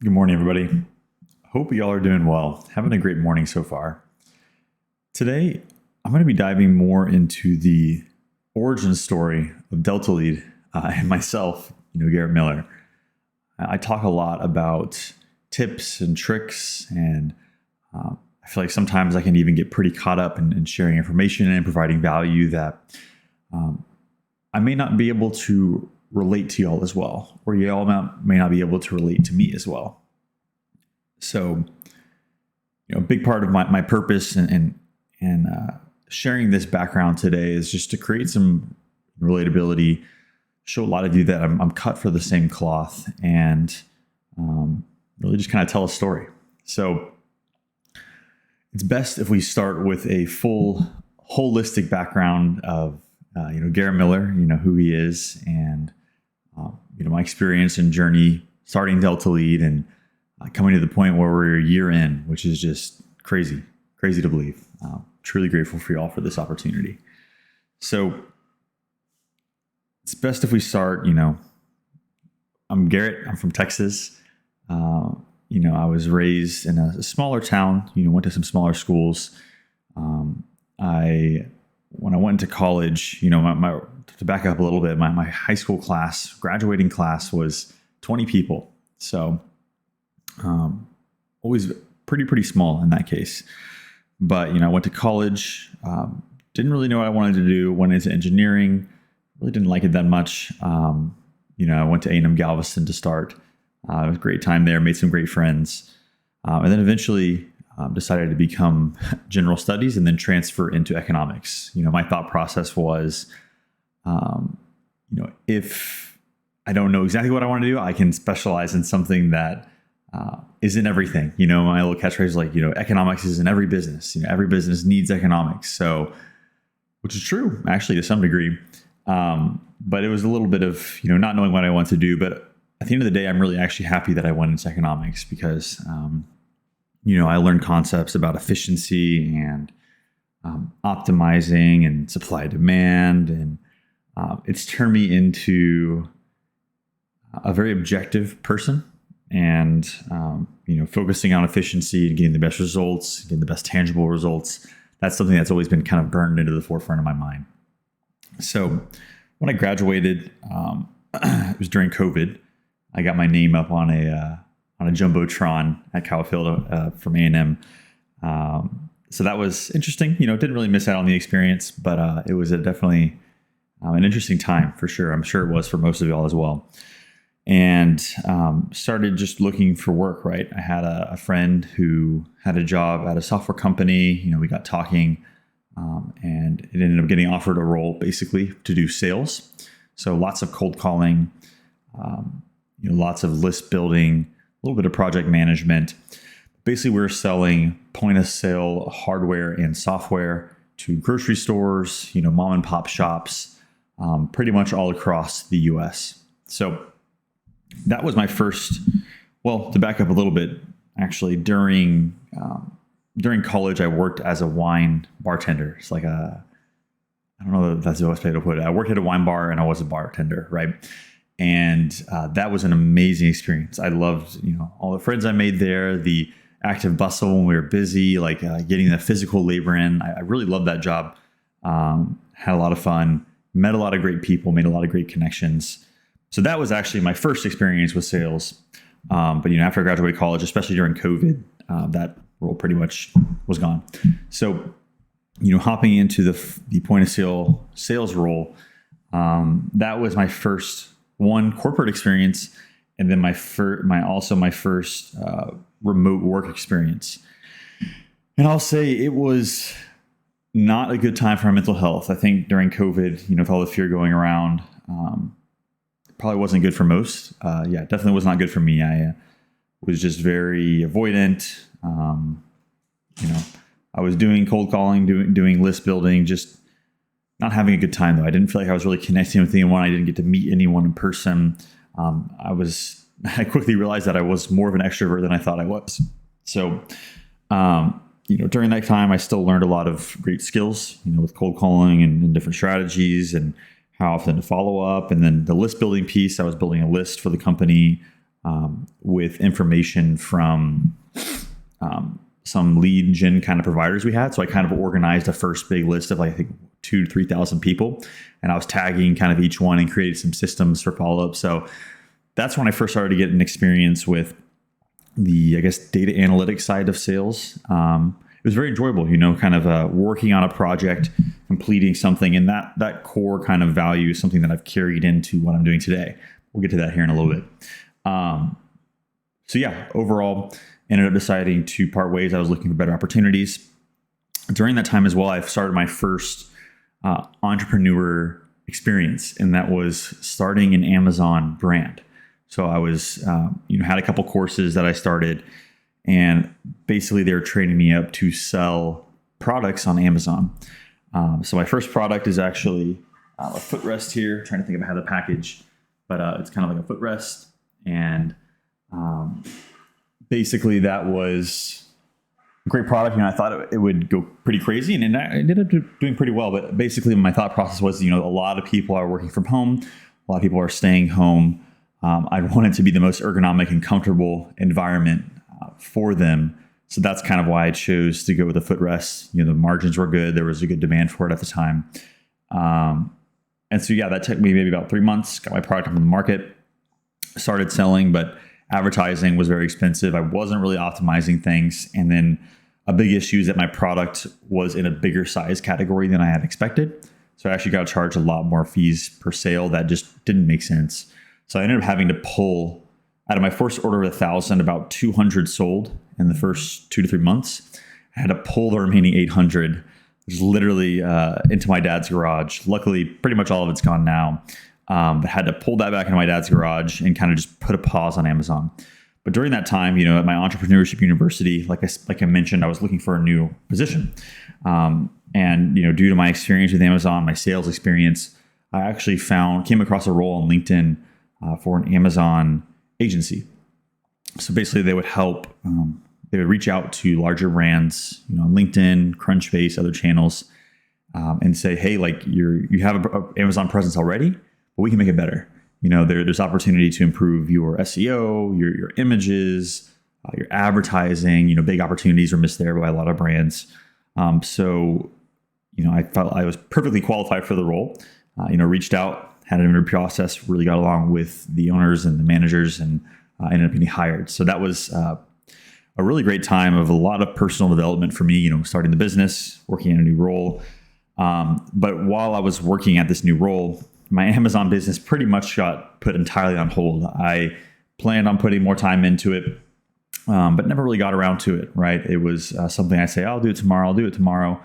Good morning, everybody. Hope y'all are doing well. Having a great morning so far. Today, I'm going to be diving more into the origin story of Delta Lead and myself, Garrett Miller. I talk a lot about tips and tricks, and I feel like sometimes I can even get pretty caught up in sharing information and providing value that I may not be able to relate to y'all as well, or y'all may not be able to relate to me as well. So, a big part of my purpose and sharing this background today is just to create some relatability, show a lot of you that I'm cut for the same cloth, and really just kind of tell a story. So it's best if we start with a full holistic background of Garrett Miller, who he is, and my experience and journey starting Delta Lead and coming to the point where we're a year in, which is just crazy to believe. Truly grateful for y'all for this opportunity. So it's best if we start, I'm Garrett. I'm from Texas. I was raised in a smaller town, went to some smaller schools. When I went to college, to back up a little bit, my high school class, graduating class was 20 people. So always pretty small in that case. But, I went to college, didn't really know what I wanted to do, went into engineering, really didn't like it that much. I went to A&M Galveston to start. It was a great time there, made some great friends. And then eventually decided to become general studies and then transfer into economics. My thought process was, if I don't know exactly what I want to do, I can specialize in something that is in everything. My little catchphrase is like, economics is in every business. Every business needs economics. So, which is true, actually, to some degree. But it was a little bit of, not knowing what I want to do. But at the end of the day, I'm really actually happy that I went into economics because, I learned concepts about efficiency and optimizing and supply demand. And it's turned me into a very objective person. And, focusing on efficiency and getting the best results, getting the best tangible results, that's something that's always been kind of burned into the forefront of my mind. So when I graduated, it was during COVID. I got my name up on a jumbotron at Cowfield from A&M. So that was interesting. Didn't really miss out on the experience, but it was definitely an interesting time for sure. I'm sure it was for most of y'all as well. And started just looking for work, right? I had a friend who had a job at a software company. We got talking and it ended up getting offered a role basically to do sales. So lots of cold calling, lots of list building, a little bit of project management. Basically, we were selling point of sale hardware and software to grocery stores, mom and pop shops, pretty much all across the US. So that was my first, to back up a little bit, actually, during college, I worked as a wine bartender. It's like I don't know if that's the best way to put it. I worked at a wine bar and I was a bartender, right? And that was an amazing experience. I loved, all the friends I made there, the active bustle when we were busy, like getting the physical labor in. I really loved that job. Had a lot of fun, met a lot of great people, made a lot of great connections. So that was actually my first experience with sales. But after I graduated college, especially during COVID, that role pretty much was gone. So, hopping into the point of sale sales role, that was my first corporate experience, and then my first remote work experience. And I'll say it was not a good time for my mental health. I think during COVID, with all the fear going around, probably wasn't good for most. Definitely was not good for me. I was just very avoidant. I was doing cold calling, doing list building, just not having a good time though. I didn't feel like I was really connecting with anyone. I didn't get to meet anyone in person. I quickly realized that I was more of an extrovert than I thought I was. So, during that time, I still learned a lot of great skills, with cold calling and different strategies and how often to follow up. And then the list building piece, I was building a list for the company, with information from some lead gen kind of providers we had. So I kind of organized a first big list of like, I think 2,000 to 3,000 people, and I was tagging kind of each one and created some systems for follow-up. So that's when I first started to get an experience with the, I guess, data analytics side of sales. It was very enjoyable, kind of working on a project, completing something, and that core kind of value is something that I've carried into what I'm doing today. We'll get to that here in a little bit. So yeah, overall, ended up deciding to part ways. I was looking for better opportunities. During that time as well, I started my first entrepreneur experience, and that was starting an Amazon brand. So I was, had a couple courses that I started, and basically they were training me up to sell products on Amazon. So my first product is actually a footrest here. I'm trying to think of how the package, but it's kind of like a footrest, and basically that was a great product. I thought it would go pretty crazy, and I ended up doing pretty well. But basically my thought process was, a lot of people are working from home. A lot of people are staying home. I want it to be the most ergonomic and comfortable environment for them. So that's kind of why I chose to go with a footrest. The margins were good. There was a good demand for it at the time. And so, yeah, that took me maybe about 3 months, got my product on the market, started selling, but advertising was very expensive. I wasn't really optimizing things. And then a big issue is that my product was in a bigger size category than I had expected. So I actually got to charge a lot more fees per sale. That just didn't make sense. So I ended up having to pull out of my first order of 1,000, about 200 sold in the first 2 to 3 months. I had to pull the remaining 800, which is literally into my dad's garage. Luckily, pretty much all of it's gone now. But had to pull that back into my dad's garage and kind of just put a pause on Amazon. But during that time, at my Entrepreneurship University, like I mentioned, I was looking for a new position. And due to my experience with Amazon, my sales experience, I actually came across a role on LinkedIn for an Amazon agency. So basically they would help, they would reach out to larger brands, on LinkedIn, Crunchbase, other channels, and say, hey, like you have an Amazon presence already, but we can make it better. There's opportunity to improve your SEO, your images, your advertising. Big opportunities are missed there by a lot of brands. So I felt I was perfectly qualified for the role. Reached out, had an interview process, really got along with the owners and the managers, and ended up getting hired. So that was a really great time of a lot of personal development for me, starting the business, working in a new role. But while I was working at this new role, my Amazon business pretty much got put entirely on hold. I planned on putting more time into it, but never really got around to it, right? It was something I say, I'll do it tomorrow.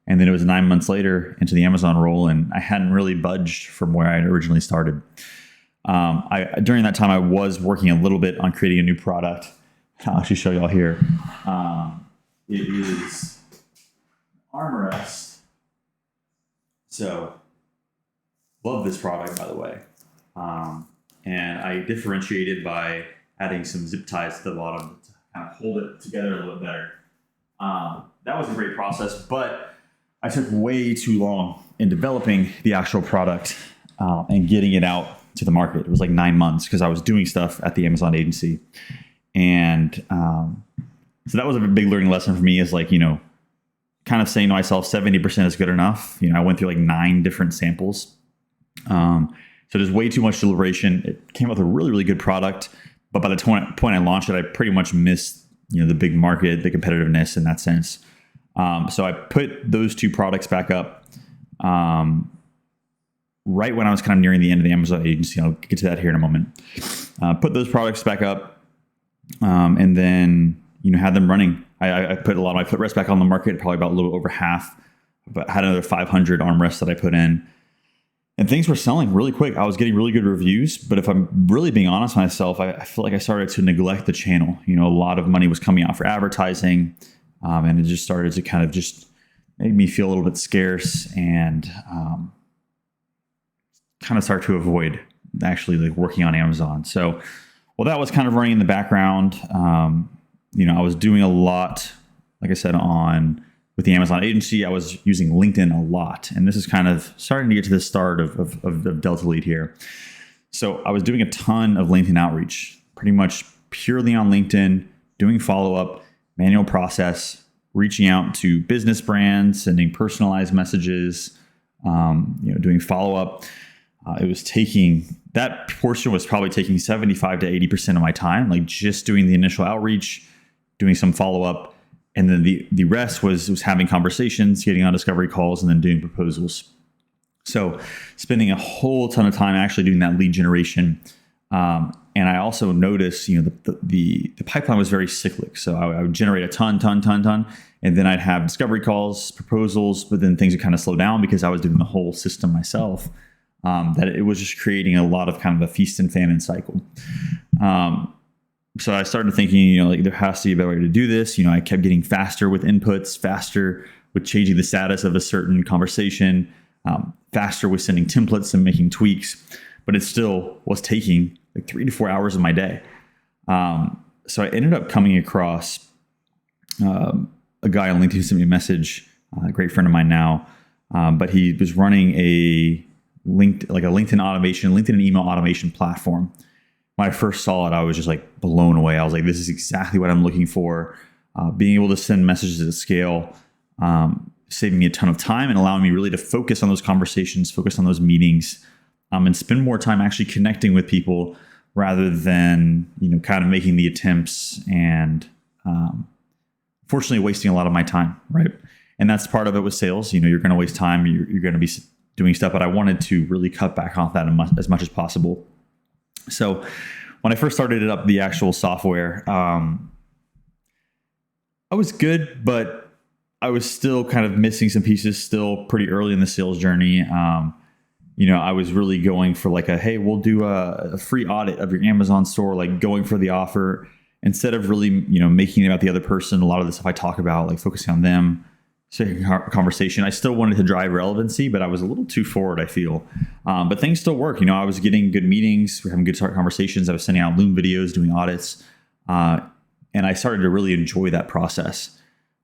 And then it was 9 months later into the Amazon role, and I hadn't really budged from where I had originally started. During that time, I was working a little bit on creating a new product. I'll actually show y'all here. It is armrest. So, love this product, by the way. And I differentiated by adding some zip ties to the bottom to kind of hold it together a little bit better. That was a great process, but I took way too long in developing the actual product and getting it out to the market. It was like 9 months because I was doing stuff at the Amazon agency. And so that was a big learning lesson for me, is like, kind of saying to myself, 70% is good enough. I went through like 9 different samples. So there's way too much deliberation. It came up with a really, really good product. But by the point I launched it, I pretty much missed, the big market, the competitiveness in that sense. So I put those 2 products back up right when I was kind of nearing the end of the Amazon agency. I'll get to that here in a moment. Put those products back up and then, had them running. I put a lot of my footrest back on the market, probably about a little over half, but had another 500 armrests that I put in. And things were selling really quick. I was getting really good reviews, but if I'm really being honest with myself, I feel like I started to neglect the channel. A lot of money was coming out for advertising. And it just started to kind of just make me feel a little bit scarce and kind of start to avoid actually like working on Amazon. So, well, that was kind of running in the background. I was doing a lot, like I said, with the Amazon agency. I was using LinkedIn a lot. And this is kind of starting to get to the start of Delta Lead here. So I was doing a ton of LinkedIn outreach, pretty much purely on LinkedIn, doing follow-up, manual process, reaching out to business brands, sending personalized messages, doing follow-up. That portion was probably taking 75 to 80% of my time, like just doing the initial outreach, doing some follow-up. And then the rest was having conversations, getting on discovery calls, and then doing proposals. So spending a whole ton of time actually doing that lead generation. And I also noticed, the pipeline was very cyclic. So I would generate a ton. And then I'd have discovery calls, proposals, but then things would kind of slow down because I was doing the whole system myself. That it was just creating a lot of kind of a feast and famine cycle. So I started thinking, there has to be a better way to do this. I kept getting faster with inputs, faster with changing the status of a certain conversation, faster with sending templates and making tweaks, but it still was taking like 3 to 4 hours of my day. So I ended up coming across a guy on LinkedIn who sent me a message, a great friend of mine now, but he was running a LinkedIn automation, LinkedIn and email automation platform. When I first saw it, I was just like blown away. I was like, this is exactly what I'm looking for. Being able to send messages at scale, saving me a ton of time and allowing me really to focus on those conversations, focus on those meetings, and spend more time actually connecting with people rather than, kind of making the attempts and fortunately wasting a lot of my time, right? And that's part of it with sales. You're going to waste time. You're going to be doing stuff, but I wanted to really cut back off that as much as possible. So when I first started up the actual software, I was good, but I was still kind of missing some pieces, still pretty early in the sales journey. I was really going for like hey, we'll do a free audit of your Amazon store, like going for the offer instead of really, making it about the other person. A lot of the stuff I talk about, like focusing on them, second conversation. I still wanted to drive relevancy, but I was a little too forward, I feel. But things still work. I was getting good meetings. We're having good conversations. I was sending out Loom videos, doing audits. And I started to really enjoy that process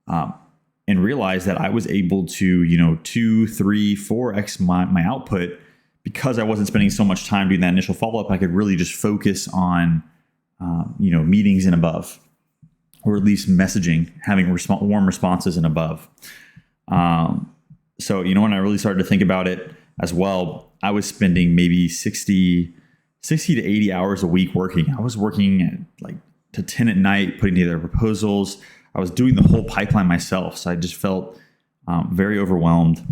and realize that I was able to, 2, 3, 4x my output because I wasn't spending so much time doing that initial follow-up. I could really just focus on, meetings and above, or at least messaging, having warm responses and above. So, when I really started to think about it as well, I was spending maybe 60 to 80 hours a week working. I was working at like to 10 at night, putting together proposals. I was doing the whole pipeline myself. So I just felt very overwhelmed.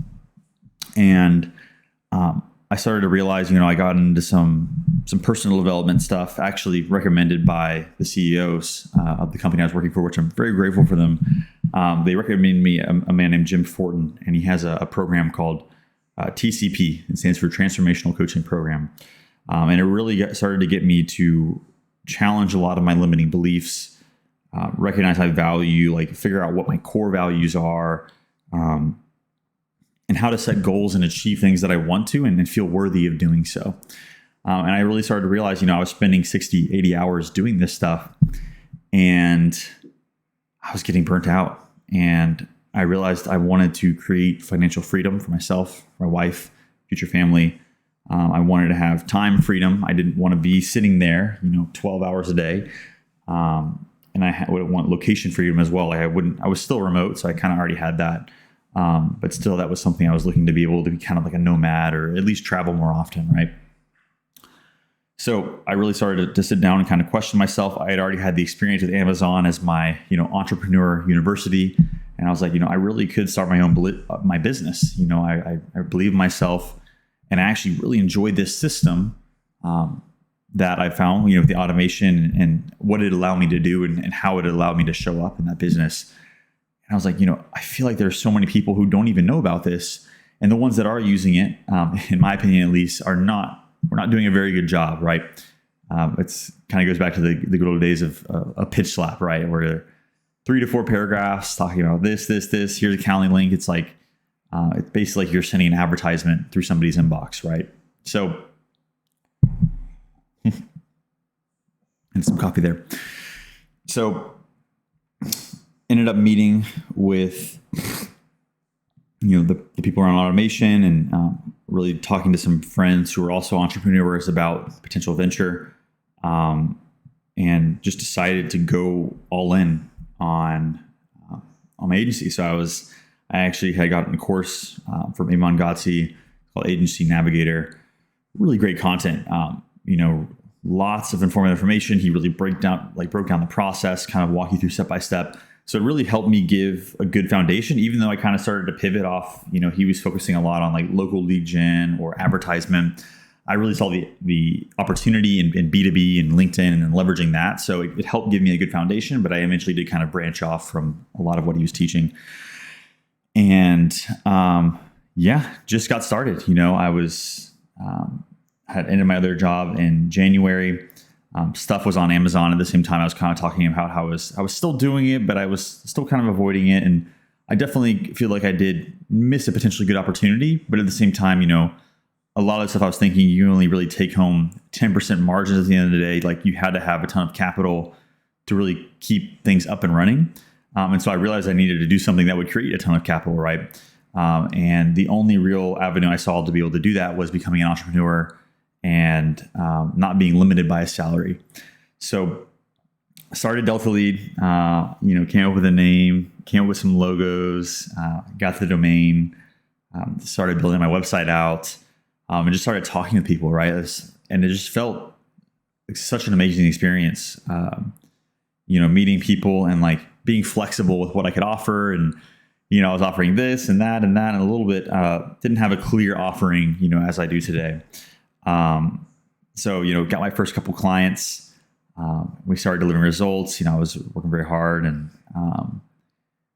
And I started to realize, I got into some personal development stuff, actually recommended by the CEOs of the company I was working for, which I'm very grateful for them. They recommended me a man named Jim Fortin, and he has a program called TCP. It stands for Transformational Coaching Program. And it really started to get me to challenge a lot of my limiting beliefs, recognize my value, like figure out what my core values are, and how to set goals and achieve things that I want to and feel worthy of doing so. And I really started to realize, I was spending 60, 80 hours doing this stuff and I was getting burnt out. And I realized I wanted to create financial freedom for myself, my wife, future family. I wanted to have time freedom. I didn't want to be sitting there, 12 hours a day. And I would want location freedom as well. I was still remote, so I kind of already had that. But still, that was something I was looking to be able to be kind of like a nomad or at least travel more often, right? So I really started to sit down and kind of question myself. I had already had the experience with Amazon as my, entrepreneur university. And I was like, I really could start my own my business. I believe in myself and I actually really enjoyed this system that I found, with the automation and what it allowed me to do and how it allowed me to show up in that business. And I was like, I feel like there's so many people who don't even know about this. And the ones that are using it, in my opinion, at least, we're not doing a very good job, right? It's kind of goes back to the good old days of a pitch slap, right? Where 3 to 4 paragraphs talking about this, here's a Calendly link. It's like, it's basically like you're sending an advertisement through somebody's inbox, right? So, and some coffee there. So, ended up meeting with, the people around automation and really talking to some friends who are also entrepreneurs about potential venture. and just decided to go all in on my agency. So I actually had gotten a course from Iman Ghatzi called Agency Navigator. Really great content. Lots of informative information. He really broke down the process, kind of walk you through step by step. So it really helped me give a good foundation, even though I kind of started to pivot off. He was focusing a lot on like local lead gen or advertisement. I really saw the opportunity in B2B and LinkedIn and leveraging that. So it helped give me a good foundation, but I eventually did kind of branch off from a lot of what he was teaching. And just got started. I was had ended my other job in January. Stuff was on Amazon at the same time. I was kind of talking about how I was still doing it, but I was still kind of avoiding it. And I definitely feel like I did miss a potentially good opportunity. But at the same time, a lot of stuff I was thinking, you only really take home 10% margins at the end of the day. Like, you had to have a ton of capital to really keep things up and running. And so I realized I needed to do something that would create a ton of capital, right? And the only real avenue I saw to be able to do that was becoming an entrepreneur and not being limited by a salary. So I started Delta Lead, came up with a name, came up with some logos, got the domain, started building my website out, and just started talking to people, right? And it just felt like such an amazing experience, meeting people and like being flexible with what I could offer. And, I was offering this and that and a little bit, didn't have a clear offering, as I do today. Got my first couple clients. We started delivering results. I was working very hard, and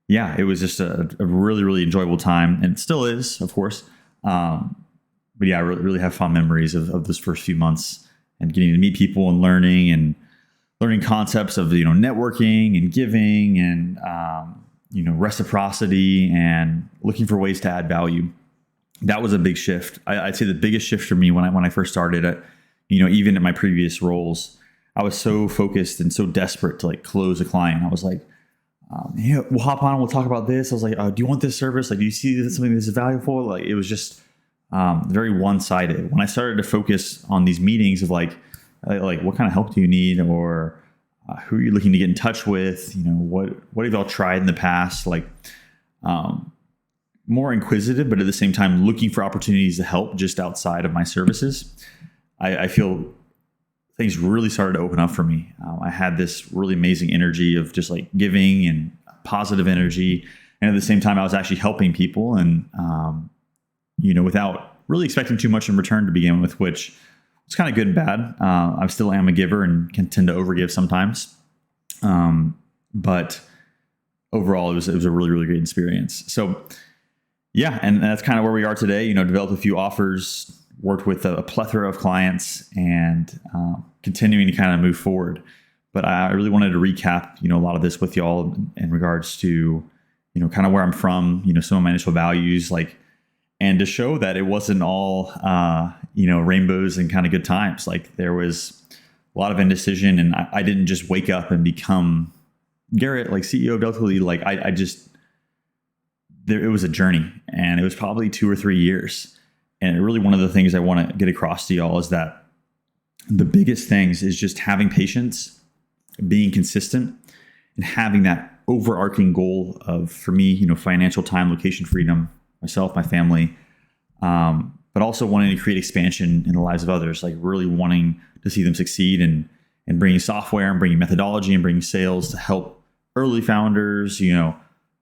it was just a really, really enjoyable time, and it still is, of course. I really have fond memories of those first few months and getting to meet people and learning concepts of, networking and giving and, reciprocity and looking for ways to add value. That was a big shift. I'd say the biggest shift for me when I first started, even at my previous roles, I was so focused and so desperate to like close a client. I was like, we'll hop on, we'll talk about this. I was like, do you want this service? Like, do you see this something that's valuable? Like, it was just very one-sided. When I started to focus on these meetings of like what kind of help do you need, or who are you looking to get in touch with? What have y'all tried in the past? Like, more inquisitive, but at the same time looking for opportunities to help just outside of my services. I feel things really started to open up for me. I had this really amazing energy of just like giving and positive energy. And at the same time, I was actually helping people and, without really expecting too much in return to begin with, which was kind of good and bad. I still am a giver and can tend to overgive sometimes. But overall, it was a really, really great experience. So and that's kind of where we are today. Developed a few offers, worked with a plethora of clients, and continuing to kind of move forward. But I really wanted to recap, a lot of this with y'all in regards to, kind of where I'm from, some of my initial values, and to show that it wasn't all, rainbows and kind of good times. Like, there was a lot of indecision, and I didn't just wake up and become Garrett, like CEO of Delta Lead. Like, it was a journey, and it was probably 2 or 3 years. And really, one of the things I want to get across to y'all is that the biggest things is just having patience, being consistent, and having that overarching goal of, for me, financial, time, location, freedom, myself, my family, but also wanting to create expansion in the lives of others, like really wanting to see them succeed and bringing software and bringing methodology and bringing sales to help early founders,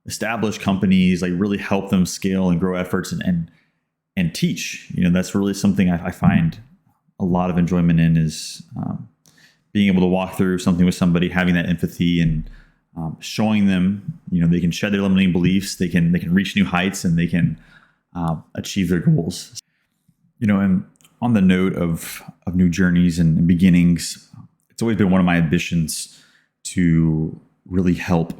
established companies, like really help them scale and grow efforts and teach. That's really something I find a lot of enjoyment in, is being able to walk through something with somebody, having that empathy and showing them, they can shed their limiting beliefs, they can reach new heights, and they can achieve their goals. And on the note of new journeys and beginnings, it's always been one of my ambitions to really help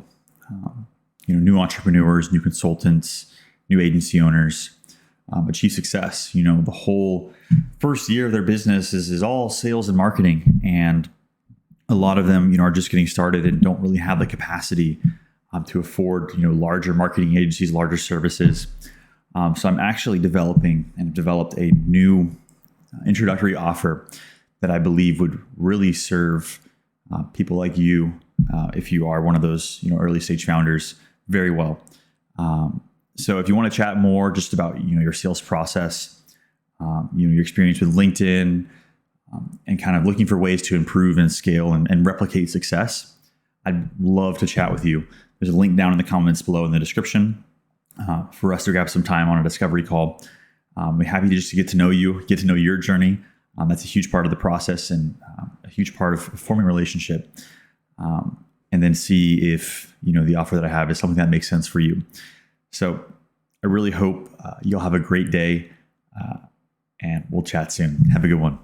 new entrepreneurs, new consultants, new agency owners achieve success. The whole first year of their business is all sales and marketing, and a lot of them are just getting started and don't really have the capacity to afford larger marketing agencies, larger services. So I'm actually developed a new introductory offer that I believe would really serve people like you, if you are one of those early stage founders, very well. So if you want to chat more just about your sales process, your experience with LinkedIn, and kind of looking for ways to improve and scale and replicate success, I'd love to chat with you. There's a link down in the comments below in the description for us to grab some time on a discovery call. We're happy to just get to know you, get to know your journey. That's a huge part of the process and a huge part of forming a relationship. And then see if the offer that I have is something that makes sense for you. So I really hope you'll have a great day, and we'll chat soon. Have a good one.